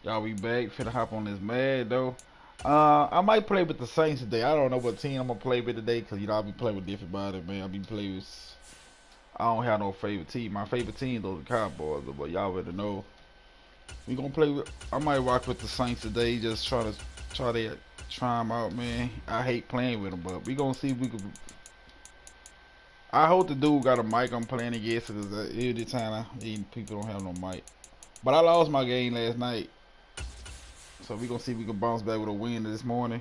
Y'all be back. Finna hop on this Mad though. I might play with the Saints today. I don't know what team I'm gonna play with today, cause you know I be playing with different bodies, man. I be playing with. I don't have no favorite team. My favorite team those are the Cowboys, but y'all better know. We gonna play with. I might rock with the Saints today. Just try them out, man. I hate playing with them, but we gonna see if we can. I hope the dude got a mic I'm playing against, cause every time people don't have no mic. But I lost my game last night. So we gonna see if we can bounce back with a win this morning.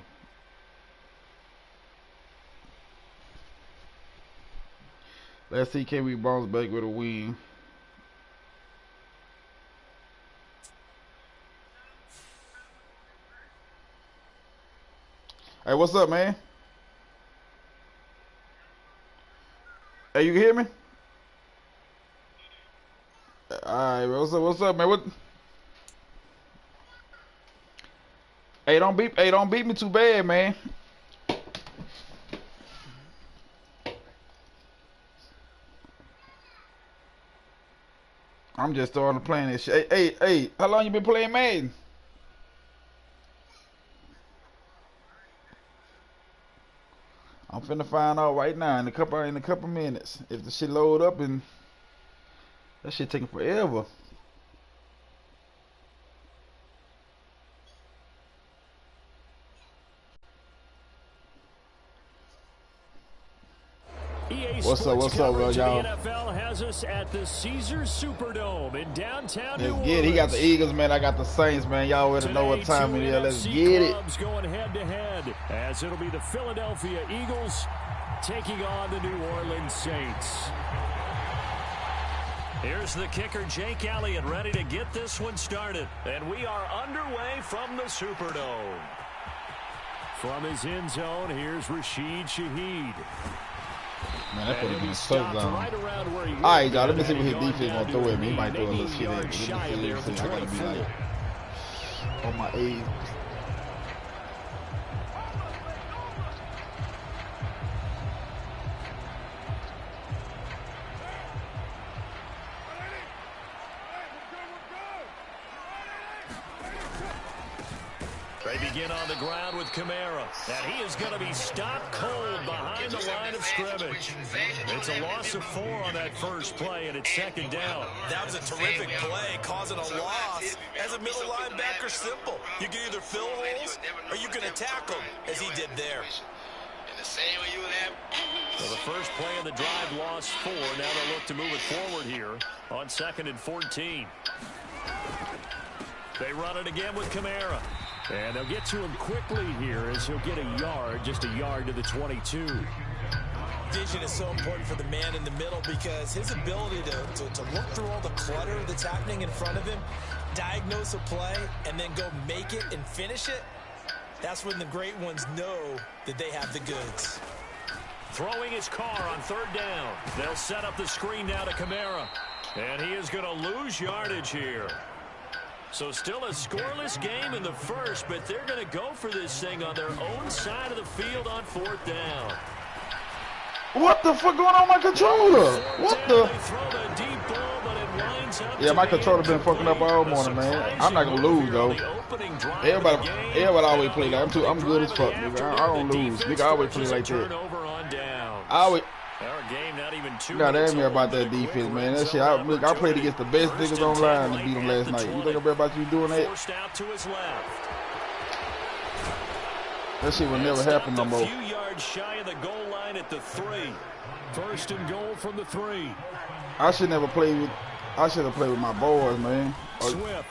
Let's see, can we bounce back with a win? Hey, what's up, man? Hey, you can hear me? Alright, what's up, man? What? Hey, don't beat me too bad, man. I'm just starting playing this shit. Hey, how long you been playing Madden? I'm finna find out right now in a couple minutes if the shit load up, and that shit taking forever. EA What's up, Sports coverage of y'all? the NFL has us at the Caesars Superdome in downtown New Let's Orleans. get it. He got the Eagles, man. I got the Saints, man. Y'all already know what time it is. Let's get it. Clubs going head to head, as it'll be the Philadelphia Eagles taking on the New Orleans Saints. Here's the kicker, Jake Elliott, ready to get this one started. And we are underway from the Superdome. From his end zone, here's Rashid Shaheed. Man, that put him in a touchdown. Right Alright, y'all, let me see what his defense gonna throw at me. He might throw a little shit at me. Let me see. I gotta be like on my A. They begin on the ground with Kamara, and he is going to be stopped cold behind the line of scrimmage. It's a loss of 4 on that first play, and it's second down. That was a terrific play, causing a loss. As a middle linebacker, simple. You can either fill holes or you can attack them, as he did there. So the first play of the drive lost 4. Now they'll look to move it forward here on 2nd and 14. They run it again with Kamara. And they'll get to him quickly here as he'll get a yard, just a yard to the 22. Vision is so important for the man in the middle because his ability to look through all the clutter that's happening in front of him, diagnose a play, and then go make it and finish it, that's when the great ones know that they have the goods. Throwing his car on 3rd down. They'll set up the screen now to Kamara. And he is going to lose yardage here. So still a scoreless game in the first, but they're going to go for this thing on their own side of the field on 4th down. What the fuck going on my controller? What the? Yeah, my controller been fucking up all morning, man. I'm not gonna lose though. Everybody always play like I'm good as fuck, nigga. I don't lose. Nigga, I always play like that. I always. Nah, they ain't me about that defense, man. That shit, I played against the best niggas online and beat them last night. You think about you doing that? That shit will never happen no more. A few yards shy of the goal line at the 3. 1st and goal from the 3. I should have played with my boys, man. Swift.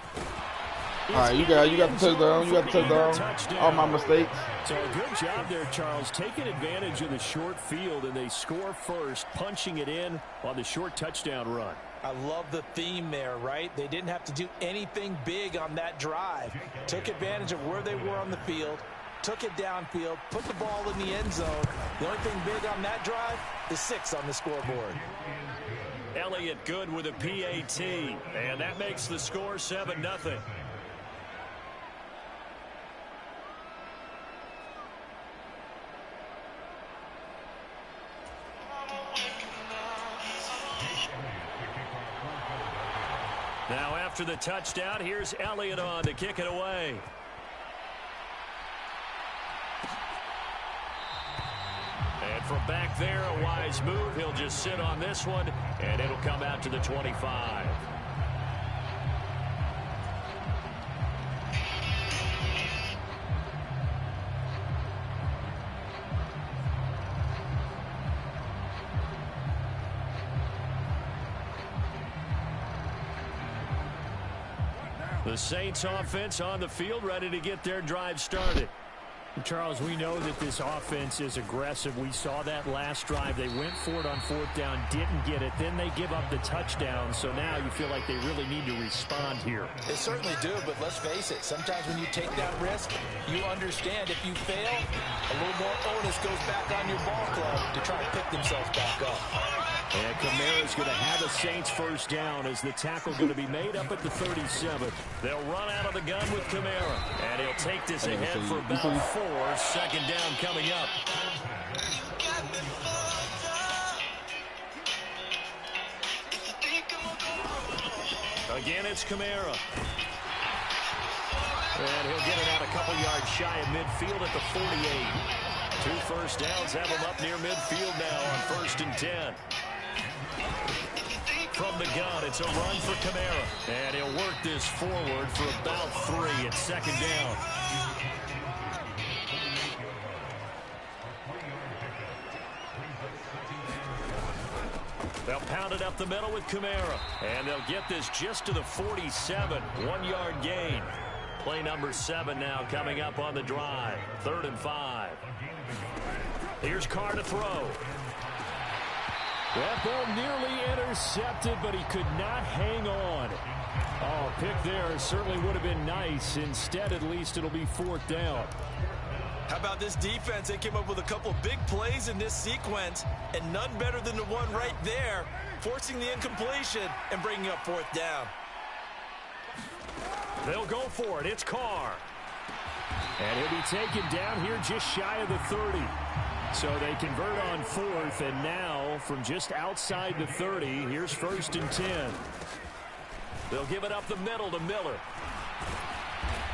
All right, you got the touchdown. You got the touchdown. All my mistakes. So a good job there, Charles, taking advantage of the short field, and they score first, punching it in on the short touchdown run. I love the theme there, right? They didn't have to do anything big on that drive. Took advantage of where they were on the field, took it downfield, put the ball in the end zone. The only thing big on that drive is 6 on the scoreboard. Elliott good with a PAT, and that makes the score 7-0. Now after the touchdown, here's Elliott on to kick it away. And from back there, a wise move. He'll just sit on this one, and it'll come out to the 25. The Saints offense on the field, ready to get their drive started. Charles, we know that this offense is aggressive. We saw that last drive. They went for it on fourth down, didn't get it. Then they give up the touchdown. So now you feel like they really need to respond here. They certainly do, but let's face it. Sometimes when you take that risk, you understand if you fail, a little more onus goes back on your ball club to try to pick themselves back up. And Kamara's going to have a Saints first down as the tackle going to be made up at the 37. They'll run out of the gun with Kamara. And he'll take this ahead for about 4. Second down coming up. Again, it's Kamara. And he'll get it out a couple yards shy of midfield at the 48. 2 first downs have him up near midfield now on 1st and 10. From the gun, it's a run for Kamara. And he'll work this forward for about 3 at second down. They'll pound it up the middle with Kamara. And they'll get this just to the 47. 1-yard gain. Play number 7 now coming up on the drive. 3rd and 5. Here's Carr to throw. That ball nearly intercepted, but he could not hang on. Oh, pick there certainly would have been nice. Instead, at least it'll be 4th down. How about this defense? They came up with a couple big plays in this sequence, and none better than the one right there, forcing the incompletion and bringing up 4th down. They'll go for it. It's Carr. And he'll be taken down here just shy of the 30. So they convert on 4th, and now from just outside the 30, here's 1st and 10. They'll give it up the middle to Miller.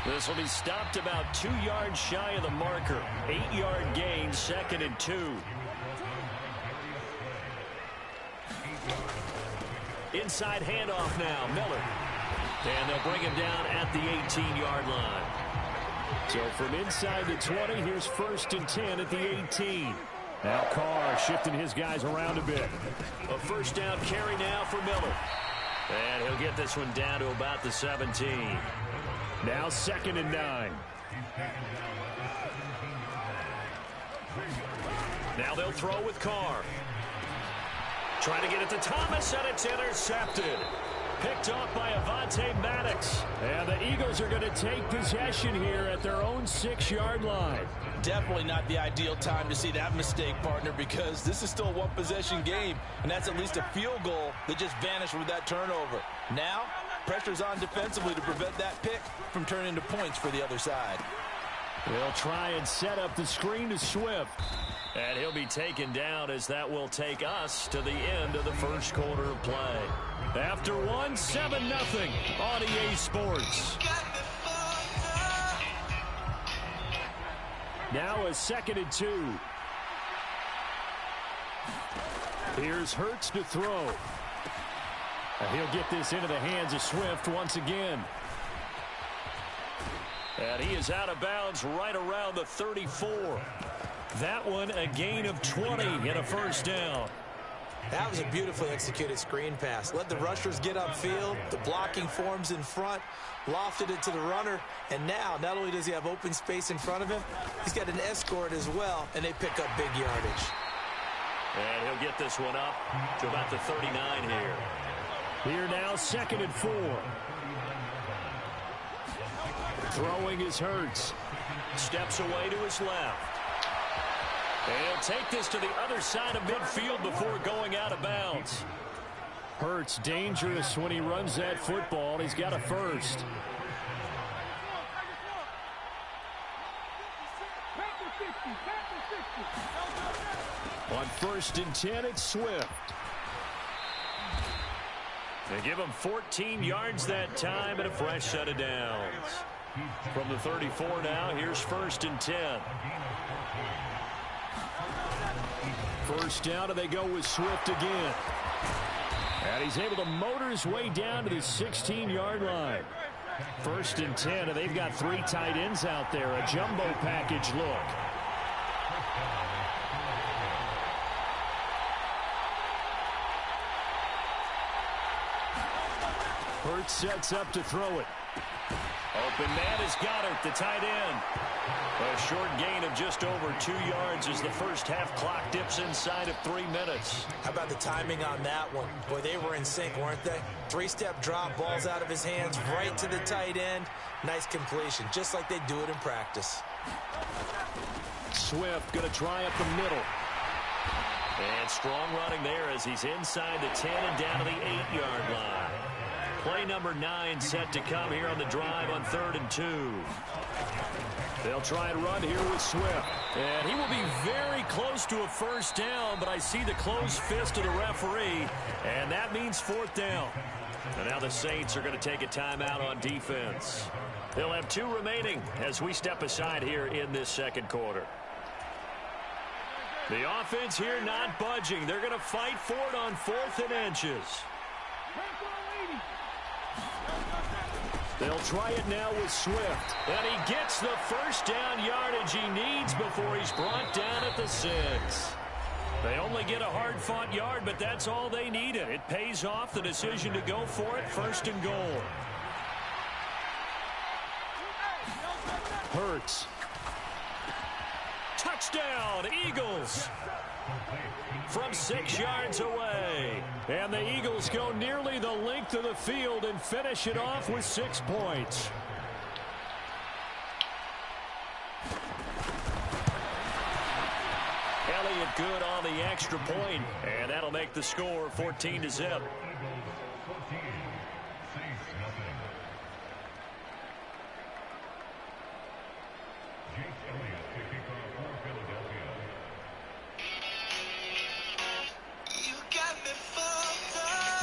This will be stopped about 2 yards shy of the marker. 8-yard gain, 2nd and 2. Inside handoff now, Miller. And they'll bring him down at the 18-yard line. So from inside the 20, here's 1st and 10 at the 18. Now Carr shifting his guys around a bit. A first down carry now for Miller. And he'll get this one down to about the 17. Now 2nd and 9. Now they'll throw with Carr. Trying to get it to Thomas, and it's intercepted. Picked off by Avonte Maddox. And the Eagles are going to take possession here at their own 6-yard line. Definitely not the ideal time to see that mistake, partner, because this is still a one-possession game, and that's at least a field goal that just vanished with that turnover. Now, pressure's on defensively to prevent that pick from turning into points for the other side. They'll try and set up the screen to Swift. And he'll be taken down as that will take us to the end of the first quarter of play. After 1, 7-0 on EA Sports. Now a 2nd and 2. Here's Hurts to throw. And he'll get this into the hands of Swift once again. And he is out of bounds right around the 34. That one a gain of 20 and a first down. That was a beautifully executed screen pass. Let the rushers get upfield. The blocking forms in front. Lofted it to the runner. And now, not only does he have open space in front of him, he's got an escort as well, and they pick up big yardage. And he'll get this one up to about the 39 here. Here now, 2nd and 4. Throwing is Hurts. Steps away to his left. And he'll take this to the other side of midfield before going out of bounds. Hurts dangerous when he runs that football. He's got a first. On 1st and 10, it's Swift. They give him 14 yards that time and a fresh set of downs. From the 34 now, here's 1st and 10. First down, and they go with Swift again. And he's able to motor his way down to the 16-yard line. 1st and 10, and they've got 3 tight ends out there. A jumbo package look. Hurts sets up to throw it. Open man has got it, the tight end. A short gain of just over 2 yards as the first half clock dips inside of 3 minutes. How about the timing on that one? Boy, they were in sync, weren't they? 3-step drop, balls out of his hands, right to the tight end. Nice completion, just like they do it in practice. Swift going to try up the middle. And strong running there as he's inside the 10 and down to the 8-yard line. Play number 9 set to come here on the drive on 3rd and 2. They'll try and run here with Swift. And he will be very close to a first down, but I see the closed fist of the referee, and that means 4th down. And now the Saints are going to take a timeout on defense. They'll have 2 remaining as we step aside here in this second quarter. The offense here not budging. They're going to fight for it on 4th and inches. They'll try it now with Swift. And he gets the first down yardage he needs before he's brought down at the 6. They only get a hard-fought yard, but that's all they needed. It pays off the decision to go for it, 1st and goal. Hurts. Touchdown, Eagles. From 6 yards away. And the Eagles go nearly the length of the field and finish it off with 6 points. Elliott good on the extra point, and that'll make the score 14-0.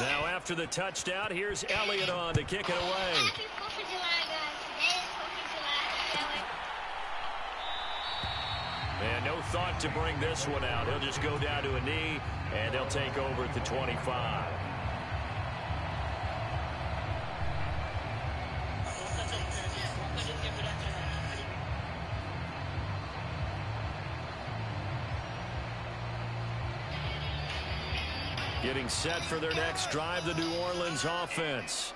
Now after the touchdown, here's Elliott on to kick it away. Happy 4th of July, guys. Today is 4th of July. And no thought to bring this one out. He'll just go down to a knee, and they'll take over at the 25. Getting set for their next drive, the New Orleans offense.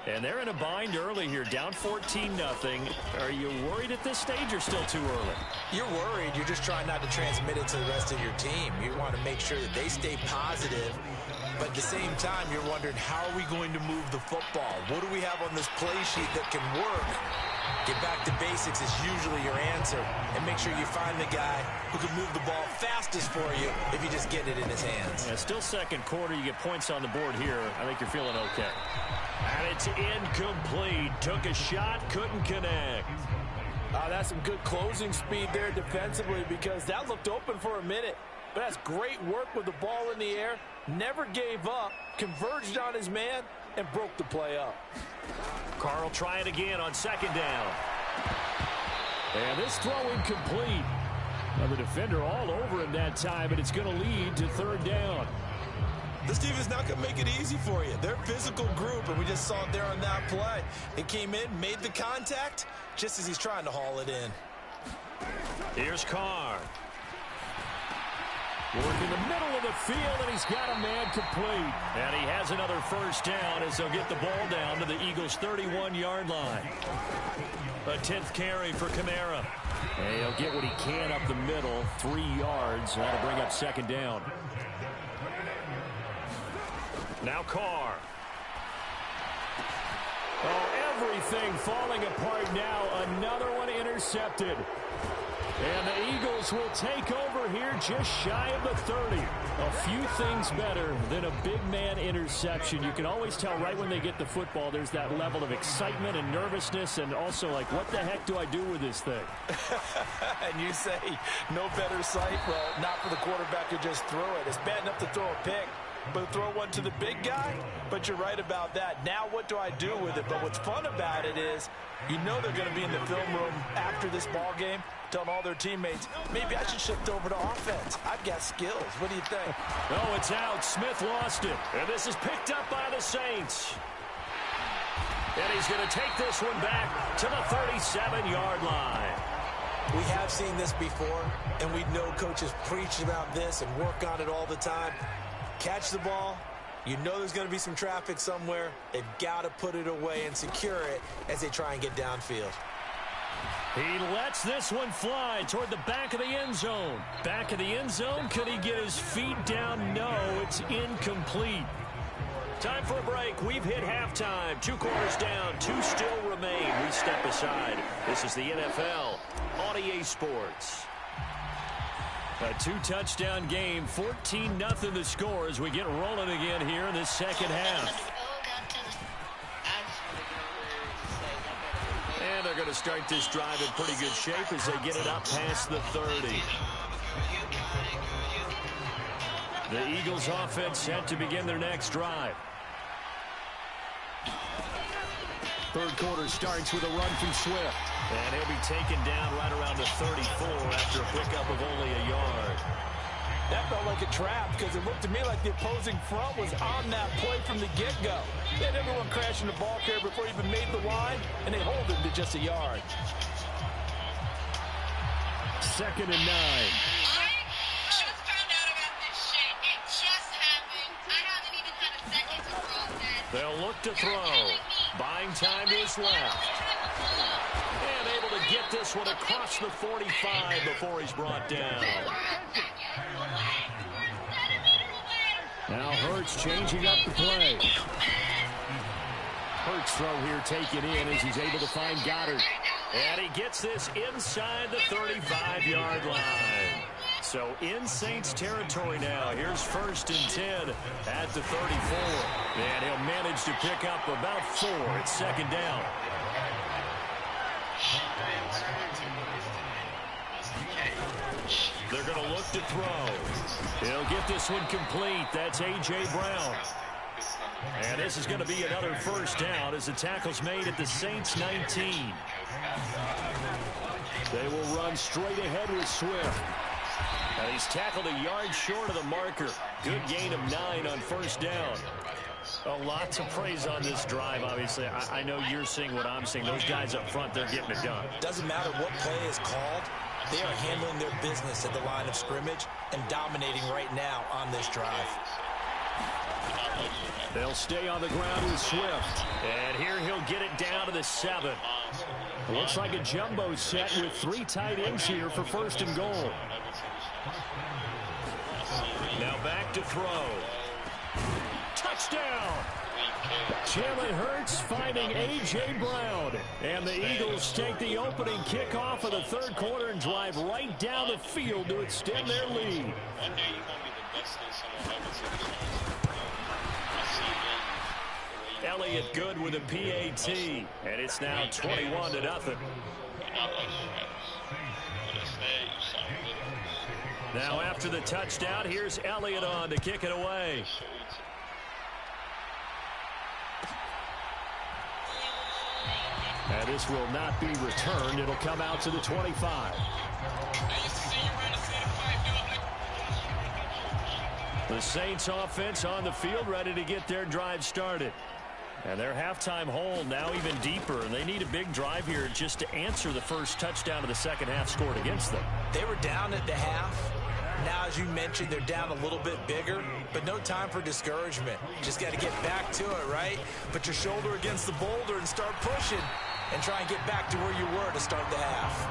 And they're in a bind early here, down 14-0. Are you worried at this stage or still too early? You're worried. You're just trying not to transmit it to the rest of your team. You want to make sure that they stay positive. But at the same time, you're wondering, how are we going to move the football? What do we have on this play sheet that can work? Get back to basics is usually your answer. And make sure you find the guy who can move the ball fastest for you if you just get it in his hands. Yeah, still second quarter. You get points on the board here. I think you're feeling okay. And it's incomplete. Took a shot, couldn't connect. That's some good closing speed there defensively, because that looked open for a minute. But that's great work with the ball in the air. Never gave up, converged on his man, and broke the play up. Carl try it again on 2nd down. And this throw incomplete. Now the defender all over him that time, but it's going to lead to 3rd down. This team is not going to make it easy for you. They're a physical group, and we just saw it there on that play. It came in, made the contact, just as he's trying to haul it in. Here's Carr. Working the middle of the field, and he's got a man complete. And he has another first down as they'll get the ball down to the Eagles' 31-yard line. A 10th carry for Kamara. And he'll get what he can up the middle, 3 yards. That'll bring up 2nd down. Now Carr. Oh, everything falling apart now. Another one intercepted. And the Eagles will take over here just shy of the 30. A few things better than a big man interception. You can always tell right when they get the football, there's that level of excitement and nervousness, and also like, what the heck do I do with this thing? And you say, no better sight? Well, not for the quarterback who just threw it. It's bad enough to throw a pick, but throw one to the big guy. But you're right about that. Now what do I do with it? But what's fun about it is you know they're going to be in the film room after this ball game telling all their teammates, maybe I should shift over to offense. I've got skills. What do you think? Oh, it's out. Smith lost it. And this is picked up by the Saints. And he's going to take this one back to the 37-yard line. We have seen this before, and we know coaches preach about this and work on it all the time. Catch the ball. You know there's going to be some traffic somewhere. They've got to put it away and secure it as they try and get downfield. He lets this one fly toward the back of the end zone. Back of the end zone. Could he get his feet down? No, it's incomplete. Time for a break. We've hit halftime. 2 quarters down. 2 still remain. We step aside. This is the NFL on EA Sports. A 2-touchdown game. 14-0 the score as we get rolling again here in this second half. And they're going to start this drive in pretty good shape as they get it up past the 30. The Eagles offense set to begin their next drive. Third quarter starts with a run from Swift. And he'll be taken down right around the 34 after a pickup of only a yard. That felt like a trap because it looked to me like the opposing front was on that play from the get-go. They had everyone crashing the ball carrier before he even made the line, and they hold him to just a yard. 2nd and 9. They'll look to throw. Buying time to his left. And able to get this one across the 45 before he's brought down. Now Hurts changing up the play. Hurts throw here taken in as he's able to find Goddard. And he gets this inside the 35-yard line. So in Saints territory now. Here's 1st and 10 at the 34. And he'll manage to pick up about 4. It's 2nd down. They're going to look to throw. He'll get this one complete. That's A.J. Brown. And this is going to be another 1st down as the tackle's made at the Saints 19. They will run straight ahead with Swift. And he's tackled a yard short of the marker. Good gain of 9 on 1st down. A lot to praise on this drive, obviously. I know you're seeing what I'm seeing. Those guys up front, they're getting it done. Doesn't matter what play is called. They are handling their business at the line of scrimmage and dominating right now on this drive. They'll stay on the ground with Swift. And here he'll get it down to the 7. Looks like a jumbo set with 3 tight ends here for 1st and goal. Now back to throw. Touchdown! Jalen Hurts finding A.J. Brown. And the Eagles take the opening kickoff of the 3rd quarter and drive right down the field to extend their lead. Elliott good with a PAT. And it's now 21-0. Now after the touchdown, here's Elliott on to kick it away. And this will not be returned. It'll come out to the 25. The Saints offense on the field ready to get their drive started. And their halftime hole now even deeper. And they need a big drive here just to answer the first touchdown of the second half scored against them. They were down at the half. Now, as you mentioned, they're down a little bit bigger, but no time for discouragement. Just got to get back to it, right? Put your shoulder against the boulder and start pushing and try and get back to where you were to start the half.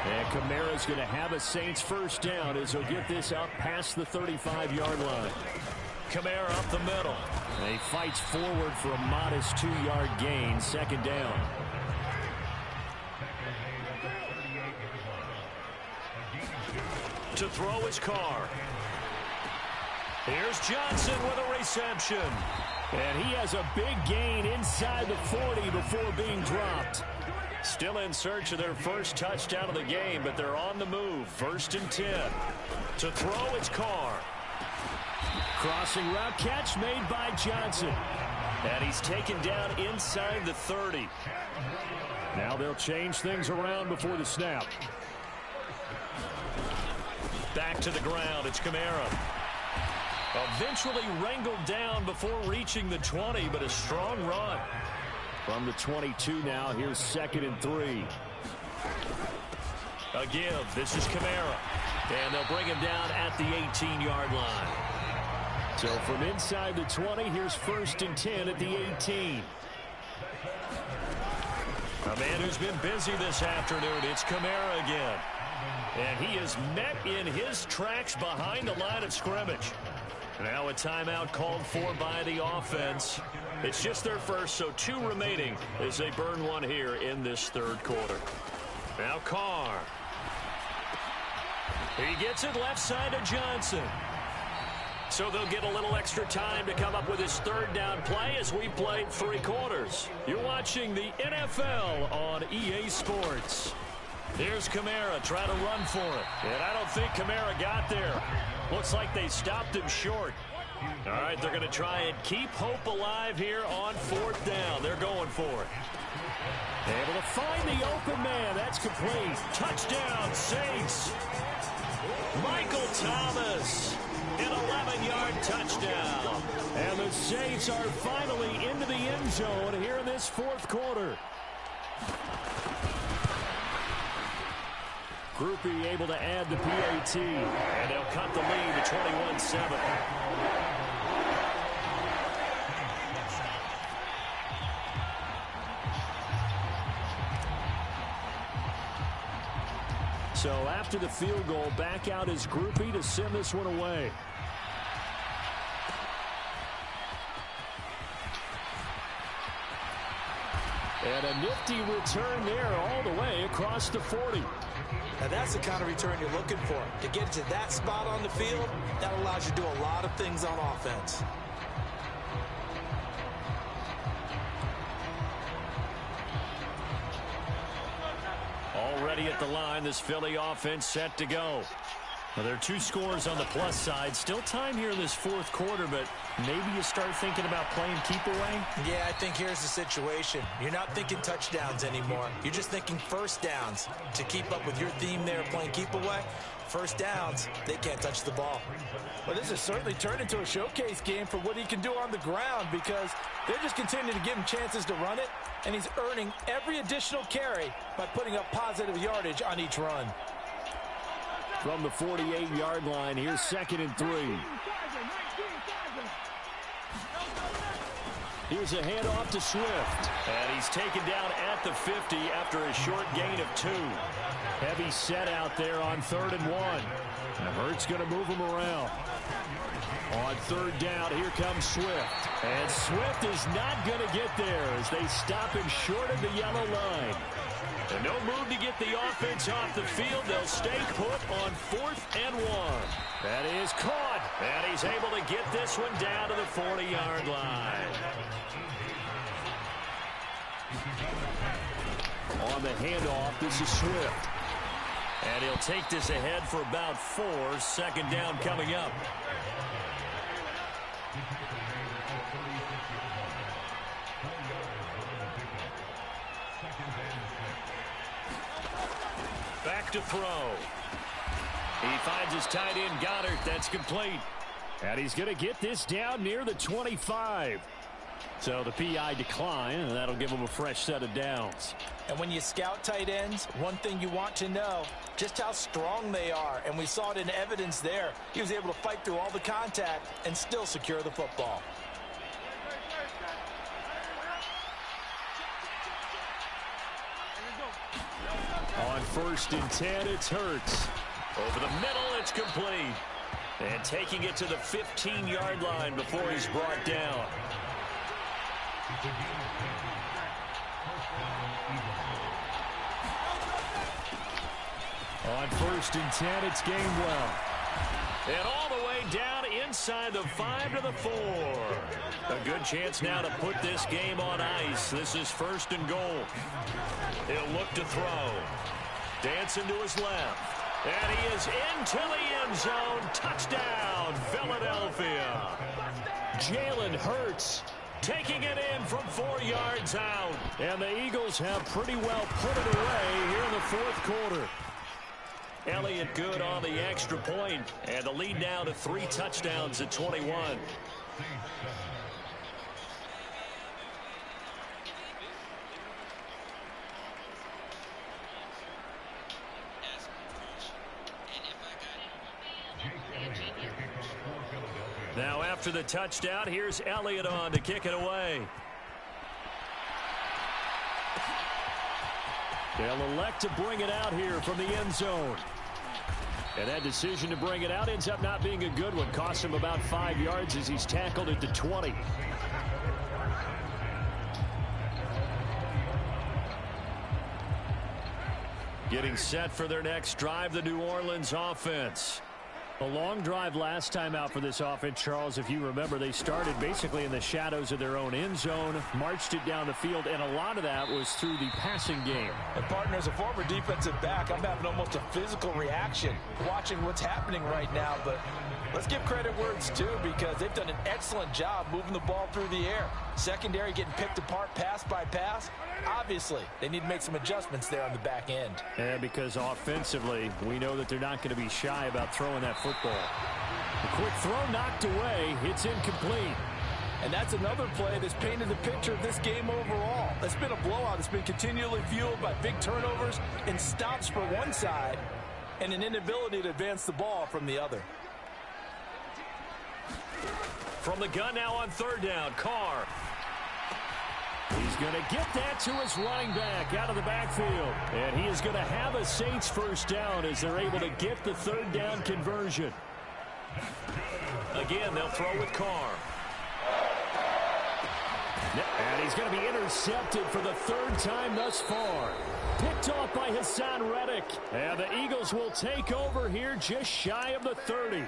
And Kamara's going to have a Saints 1st down as he'll get this up past the 35-yard line. Kamara up the middle. And he fights forward for a modest 2-yard gain. 2nd down. To throw his car. Here's Johnson with a reception. And he has a big gain inside the 40 before being dropped. Still in search of their first touchdown of the game, but they're on the move. 1st and 10. To throw its car. Crossing route catch made by Johnson. And he's taken down inside the 30. Now they'll change things around before the snap. Back to the ground. It's Kamara. Eventually wrangled down before reaching the 20, but a strong run. From the 22 now, here's 2nd and 3. A give. This is Kamara. And they'll bring him down at the 18-yard line. So from inside the 20, here's 1st and 10 at the 18. A man who's been busy this afternoon. It's Kamara again. And he is met in his tracks behind the line of scrimmage. Now a timeout called for by the offense. It's just their first, so 2 remaining as they burn one here in this 3rd quarter. Now Carr. He gets it left side to Johnson. So they'll get a little extra time to come up with his 3rd down play as we played 3 quarters. You're watching the NFL on EA Sports. Here's Kamara trying to run for it. And I don't think Kamara got there. Looks like they stopped him short. All right, they're going to try and keep hope alive here on 4th down. They're going for it. Able to find the open man. That's complete. Touchdown, Saints. Michael Thomas. An 11-yard touchdown. And the Saints are finally into the end zone here in this 4th quarter. Groupie able to add the PAT. And they'll cut the lead to 21-7. So after the field goal, back out is Groupie to send this one away. And a nifty return there all the way across the 40. Now that's the kind of return you're looking for. To get to that spot on the field, that allows you to do a lot of things on offense. Already at the line, this Philly offense set to go. Well, there are 2 scores on the plus side. Still time here in this 4th quarter, but maybe you start thinking about playing keep away? Yeah, I think here's the situation. You're not thinking touchdowns anymore. You're just thinking 1st downs. To keep up with your theme there, playing keep away, 1st downs, they can't touch the ball. Well, this has certainly turned into a showcase game for what he can do on the ground because they're just continuing to give him chances to run it, and he's earning every additional carry by putting up positive yardage on each run. From the 48-yard line, here's 2nd and 3. Here's a handoff to Swift. And he's taken down at the 50 after a short gain of 2. Heavy set out there on 3rd and 1. And Hurts going to move him around. On 3rd down, here comes Swift. And Swift is not going to get there as they stop him short of the yellow line. And no move to get the offense off the field. They'll stay put on 4th and 1. That is caught. And he's able to get this one down to the 40-yard line. On the handoff, this is Swift. And he'll take this ahead for about 4. 2nd down coming up. Back to throw. He finds his tight end, Goddard. That's complete. And he's going to get this down near the 25. So the PI decline, and that'll give him a fresh set of downs. And when you scout tight ends, one thing you want to know, just how strong they are. And we saw it in evidence there. He was able to fight through all the contact and still secure the football. On 1st and 10, it's Hurts. Over the middle, it's complete. And taking it to the 15-yard line before he's brought down. On 1st and 10, it's Gainwell. And all the way down inside the 5 to the 4. A good chance now to put this game on ice. This is 1st and goal. He'll look to throw. Dancing to his left. And he is into the end zone. Touchdown, Philadelphia. Jalen Hurts Taking it in from 4 yards out. And the Eagles have pretty well put it away here in the fourth quarter. Elliott good on the extra point, and the lead now to 3 touchdowns at 21. Now after the touchdown, here's Elliott on to kick it away. They'll elect to bring it out here from the end zone. And that decision to bring it out ends up not being a good one. Costs him about 5 yards as he's tackled at the 20. Getting set for their next drive, the New Orleans offense. A long drive last time out for this offense, Charles. If you remember, they started basically in the shadows of their own end zone, marched it down the field, and a lot of that was through the passing game. And partner, as a former defensive back, I'm having almost a physical reaction watching what's happening right now. But let's give credit where it's due, because they've done an excellent job moving the ball through the air. Secondary getting picked apart pass by pass. Obviously, they need to make some adjustments there on the back end. And because offensively, we know that they're not going to be shy about throwing that football. A quick throw knocked away. It's incomplete. And that's another play that's painted the picture of this game overall. It's been a blowout. It's been continually fueled by big turnovers and stops for one side and an inability to advance the ball from the other. From the gun now on third down, Carr. He's going to get that to his running back out of the backfield. And he is going to have a Saints first down as they're able to get the third down conversion. Again, they'll throw with Carr. And he's going to be intercepted for the third time thus far. Picked off by Hassan Reddick. And the Eagles will take over here just shy of the 30.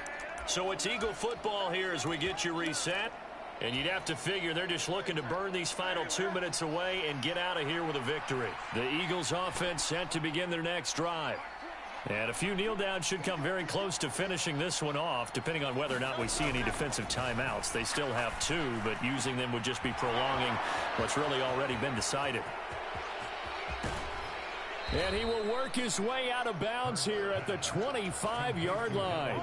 So it's Eagle football here as we get you reset. And you'd have to figure they're just looking to burn these final 2 minutes away and get out of here with a victory. The Eagles offense set to begin their next drive. And a few kneel downs should come very close to finishing this one off, depending on whether or not we see any defensive timeouts. They still have 2, but using them would just be prolonging what's really already been decided. And he will work his way out of bounds here at the 25-yard line.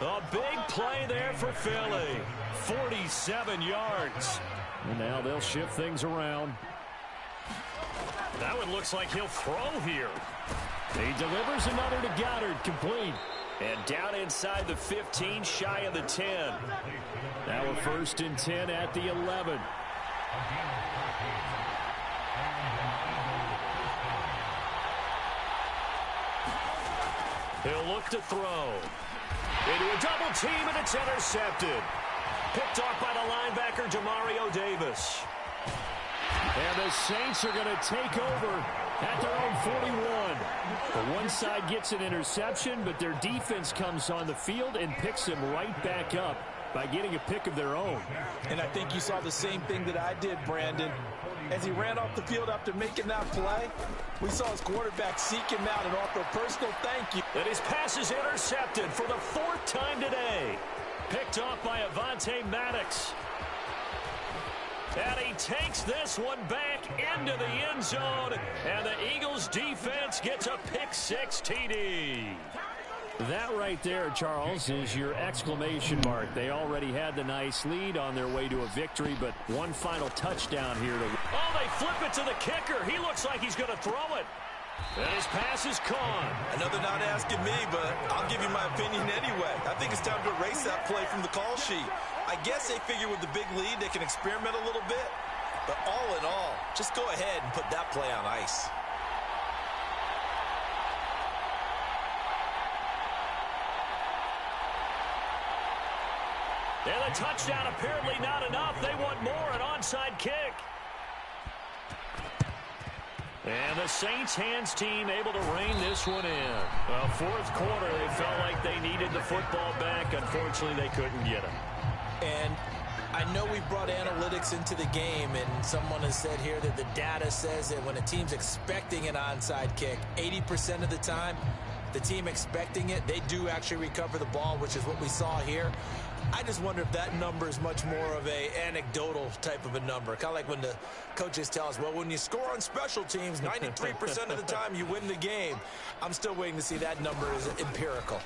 A big play there for Philly. 47 yards. And now they'll shift things around. That one looks like he'll throw here. He delivers another to Goddard, complete. And down inside the 15, shy of the 10. Now a 1st and 10 at the 11. He'll look to throw. Into a double team, and it's intercepted. Picked off by the linebacker, Demario Davis. And the Saints are going to take over at their own 41. The one side gets an interception, but their defense comes on the field and picks them right back up by getting a pick of their own. And I think you saw the same thing that I did, Brandon. As he ran off the field after making that play, we saw his quarterback seek him out and offer a personal thank you. And his pass is intercepted for the 4th time today. Picked off by Avonte Maddox. And he takes this one back into the end zone. And the Eagles defense gets a pick-6 TD. That right there, Charles, is your exclamation mark. They already had the nice lead on their way to a victory, but one final touchdown here. Oh, they flip it to the kicker. He looks like he's going to throw it. And his pass is caught. I know they're not asking me, but I'll give you my opinion anyway. I think it's time to erase that play from the call sheet. I guess they figure with the big lead they can experiment a little bit. But all in all, just go ahead and put that play on ice. And the touchdown apparently not enough. They want more, an onside kick. And the Saints hands team able to rein this one in. Well, 4th quarter, they felt like they needed the football back. Unfortunately, they couldn't get it. And I know we brought analytics into the game, and someone has said here that the data says that when a team's expecting an onside kick, 80% of the time, the team expecting it, they do actually recover the ball, which is what we saw here. I just wonder if that number is much more of a anecdotal type of a number. Kind of like when the coaches tell us, well, when you score on special teams, 93% of the time you win the game. I'm still waiting to see that number is empirical.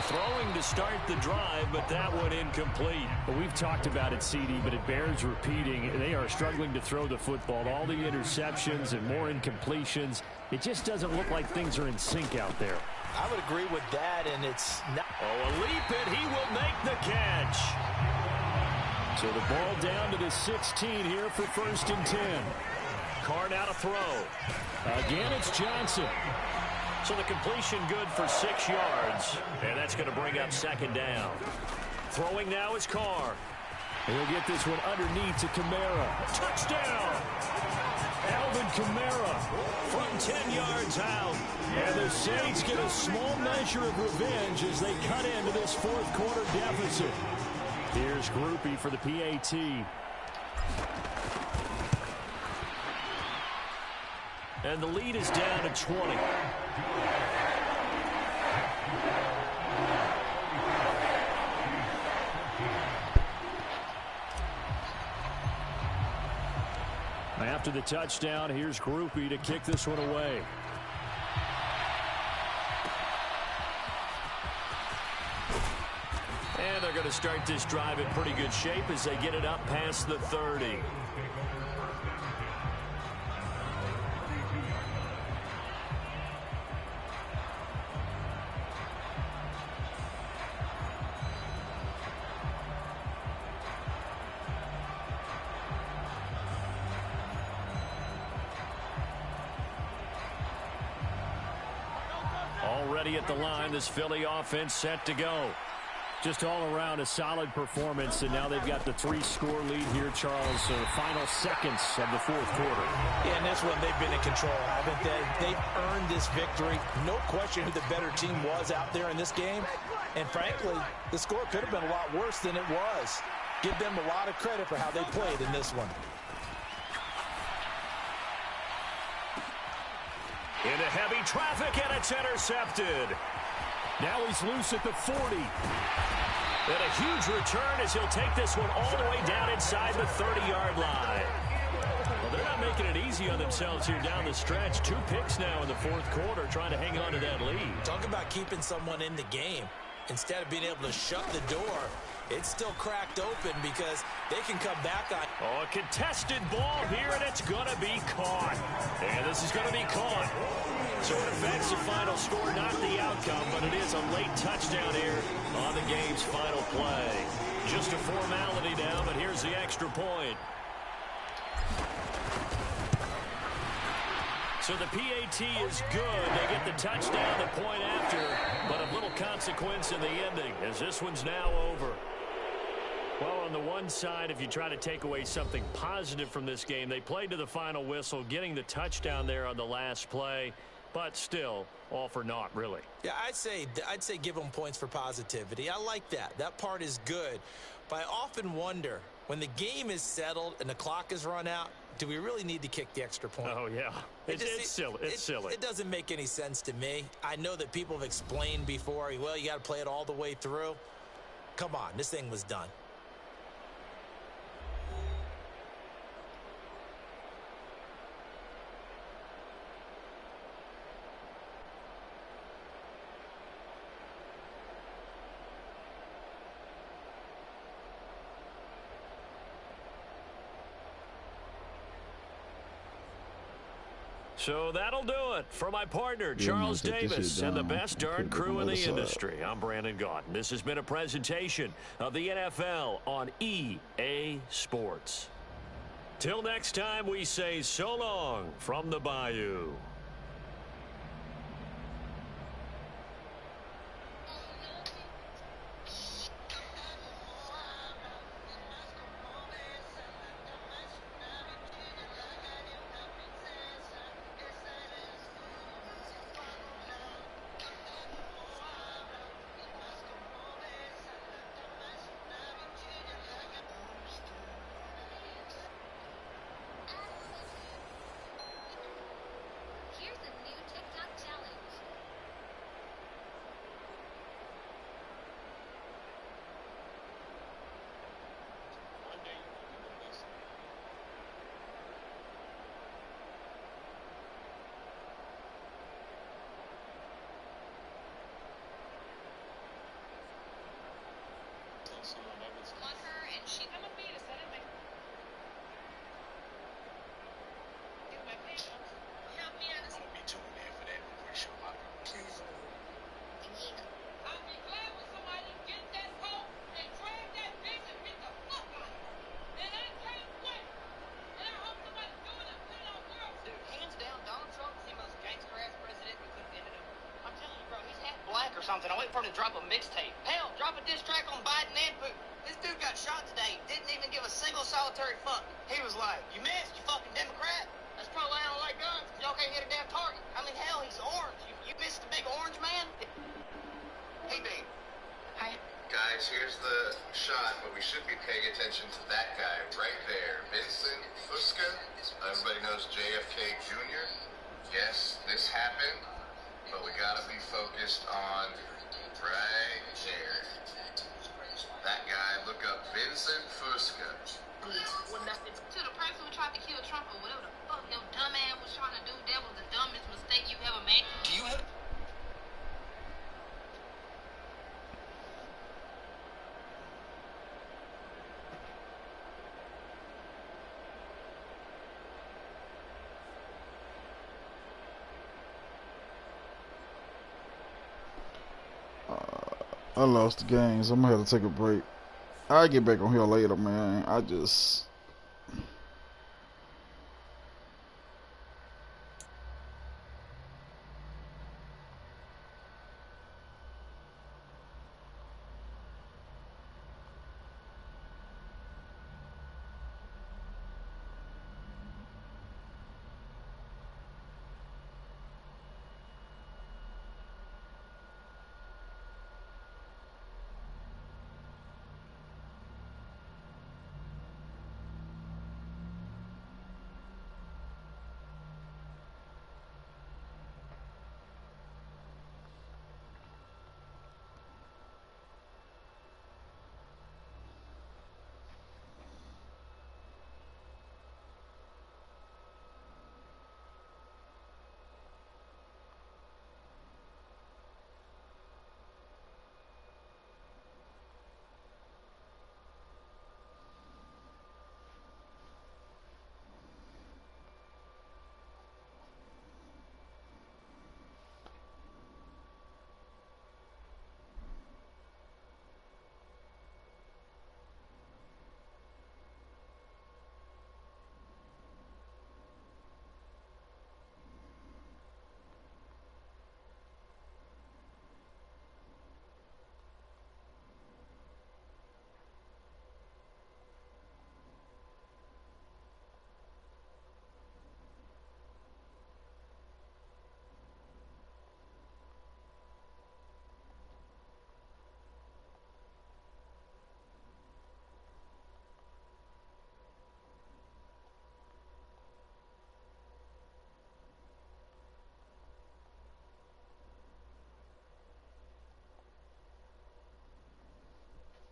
Throwing to start the drive, but that one incomplete. Well, we've talked about it, CD, but it bears repeating. They are struggling to throw the football. All the interceptions and more incompletions. It just doesn't look like things are in sync out there. I would agree with that, and it's not. Oh, a leap, and he will make the catch. So the ball down to the 16 here for 1st and 10. Carr now to throw. Again, it's Johnson. So the completion good for 6 yards. And that's going to bring up 2nd down. Throwing now is Carr. He'll get this one underneath to Kamara. Touchdown! Alvin Kamara from 10 yards out. And the Saints get a small measure of revenge as they cut into this 4th quarter deficit. Here's Groupie for the PAT. And the lead is down to 20. After the touchdown, here's Groupie to kick this one away. And they're going to start this drive in pretty good shape as they get it up past the 30. Already at the line, this Philly offense set to go. Just all around a solid performance, and now they've got the 3-score lead here, Charles. So the final seconds of the 4th quarter. Yeah, and this one, they've been in control, haven't they? They've earned this victory. No question who the better team was out there in this game. And frankly, the score could have been a lot worse than it was. Give them a lot of credit for how they played in this one. Into heavy traffic, and it's intercepted. Now he's loose at the 40. And a huge return as he'll take this one all the way down inside the 30-yard line. Well, they're not making it easy on themselves here down the stretch. 2 picks now in the 4th quarter trying to hang on to that lead. Talk about keeping someone in the game. Instead of being able to shut the door, it's still cracked open because they can come back on. Oh, a contested ball here, and it's going to be caught. And this is going to be caught. So it affects the final score, not the outcome, but it is a late touchdown here on the game's final play. Just a formality now, but here's the extra point. So the PAT is good. They get the touchdown, the point after, but of little consequence in the ending as this one's now over. Well, on the one side, if you try to take away something positive from this game, they played to the final whistle, getting the touchdown there on the last play, but still, all for naught, really. Yeah, I'd say give them points for positivity. I like that. That part is good. But I often wonder, when the game is settled and the clock is run out, do we really need to kick the extra point? Oh, yeah. It's silly. It's silly. It doesn't make any sense to me. I know that people have explained before, well, you got to play it all the way through. Come on, this thing was done. So that'll do it for my partner, Charles Davis, and the best darn crew in the industry. I'm Brandon Gaudin. This has been a presentation of the NFL on EA Sports. Till next time, we say so long from the Bayou. something. I wait for him to drop a mixtape. Hell, drop a diss track on Biden and Putin. This dude got shot today. Didn't even give a single solitary fuck. He was like, "You missed, you fucking Democrat." That's probably why I don't like guns. Y'all can't hit a damn target. I mean, hell, he's orange. You missed the big orange man? Hey, babe. Hi. Guys, here's the shot, but we should be paying attention to that guy right there. Vincent Fusca. Everybody knows JFK Jr. Yes, this happened, but we gotta be focused on right there. That guy, look up Vincent Fusca. Well, nothing. To the person who tried to kill Trump or whatever the fuck your dumb ass was trying to do, that was the dumbest mistake you ever made. Do you have... I lost the game, so I'm gonna have to take a break. I'll get back on here later, man.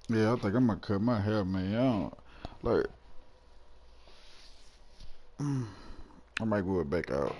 Yeah, I think I'm gonna cut my hair, man. Like, I might go back out.